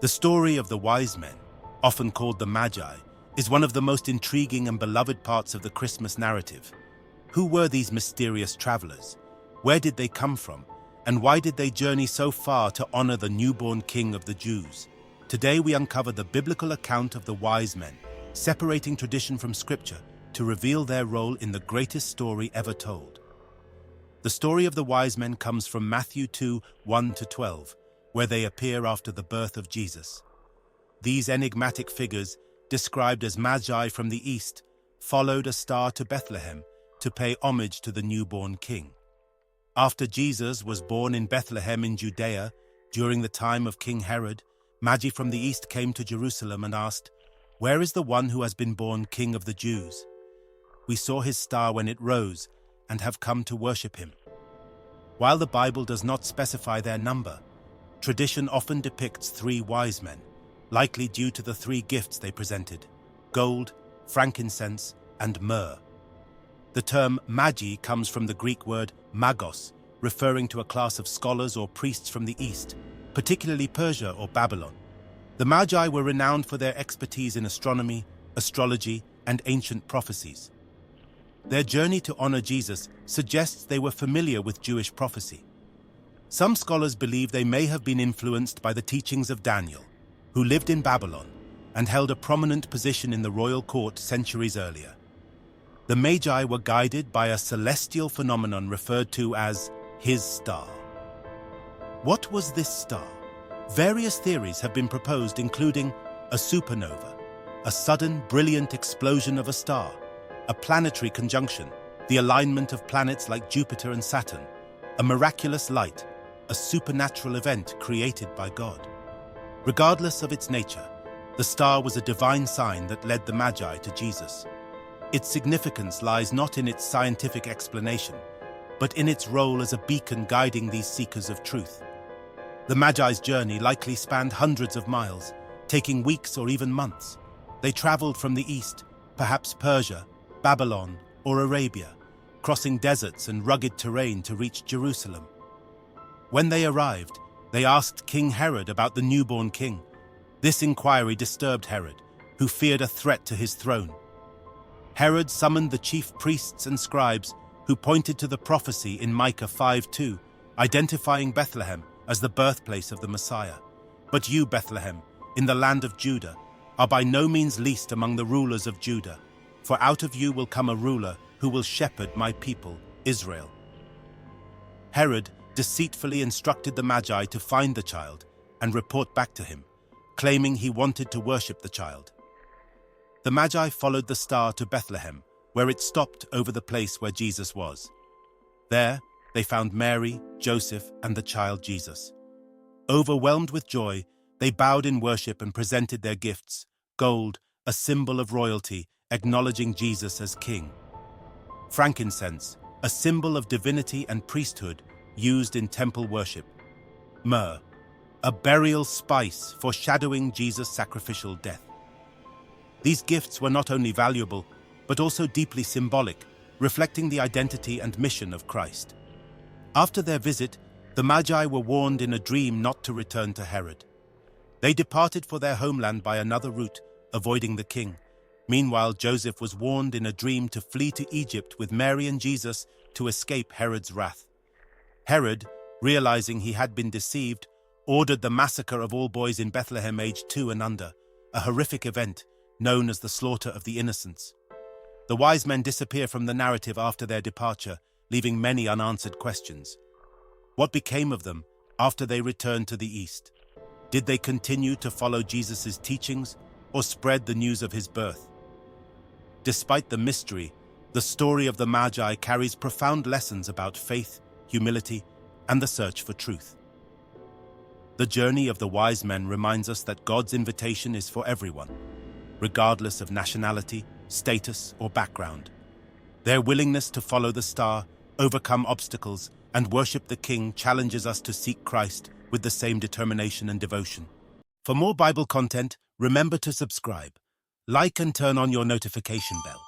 The story of the wise men, often called the Magi, is one of the most intriguing and beloved parts of the Christmas narrative. Who were these mysterious travelers? Where did they come from? And why did they journey so far to honor the newborn King of the Jews? Today we uncover the biblical account of the wise men, separating tradition from scripture to reveal their role in the greatest story ever told. The story of the wise men comes from Matthew 2, 1-12, where they appear after the birth of Jesus. These enigmatic figures, described as Magi from the east, followed a star to Bethlehem to pay homage to the newborn king. After Jesus was born in Bethlehem in Judea, during the time of King Herod, Magi from the east came to Jerusalem and asked, "Where is the one who has been born King of the Jews? We saw his star when it rose and have come to worship him." While the Bible does not specify their number, tradition often depicts 3 wise men, likely due to the 3 gifts they presented: gold, frankincense, and myrrh. The term Magi comes from the Greek word magos, referring to a class of scholars or priests from the east, particularly Persia or Babylon. The Magi were renowned for their expertise in astronomy, astrology, and ancient prophecies. Their journey to honor Jesus suggests they were familiar with Jewish prophecy. Some scholars believe they may have been influenced by the teachings of Daniel, who lived in Babylon and held a prominent position in the royal court centuries earlier. The Magi were guided by a celestial phenomenon referred to as his star. What was this star? Various theories have been proposed, including a supernova, a sudden brilliant explosion of a star, a planetary conjunction, the alignment of planets like Jupiter and Saturn, a miraculous light, a supernatural event created by God. Regardless of its nature, the star was a divine sign that led the Magi to Jesus. Its significance lies not in its scientific explanation, but in its role as a beacon guiding these seekers of truth. The Magi's journey likely spanned hundreds of miles, taking weeks or even months. They traveled from the east, perhaps Persia, Babylon, or Arabia, crossing deserts and rugged terrain to reach Jerusalem. When they arrived, they asked King Herod about the newborn king. This inquiry disturbed Herod, who feared a threat to his throne. Herod summoned the chief priests and scribes, who pointed to the prophecy in Micah 5:2, identifying Bethlehem as the birthplace of the Messiah. "But you, Bethlehem, in the land of Judah, are by no means least among the rulers of Judah, for out of you will come a ruler who will shepherd my people, Israel." Herod deceitfully instructed the Magi to find the child and report back to him, claiming he wanted to worship the child. The Magi followed the star to Bethlehem, where it stopped over the place where Jesus was. There, they found Mary, Joseph, and the child Jesus. Overwhelmed with joy, they bowed in worship and presented their gifts: gold, a symbol of royalty, acknowledging Jesus as king; frankincense, a symbol of divinity and priesthood used in temple worship; myrrh, a burial spice foreshadowing Jesus' sacrificial death. These gifts were not only valuable, but also deeply symbolic, reflecting the identity and mission of Christ. After their visit, the Magi were warned in a dream not to return to Herod. They departed for their homeland by another route, avoiding the king. Meanwhile, Joseph was warned in a dream to flee to Egypt with Mary and Jesus to escape Herod's wrath. Herod, realizing he had been deceived, ordered the massacre of all boys in Bethlehem aged 2 and under, a horrific event known as the slaughter of the innocents. The wise men disappear from the narrative after their departure, leaving many unanswered questions. What became of them after they returned to the east? Did they continue to follow Jesus' teachings or spread the news of his birth? Despite the mystery, the story of the Magi carries profound lessons about faith, humility, and the search for truth. The journey of the wise men reminds us that God's invitation is for everyone, regardless of nationality, status, or background. Their willingness to follow the star, overcome obstacles, and worship the King challenges us to seek Christ with the same determination and devotion. For more Bible content, remember to subscribe, like, and turn on your notification bell.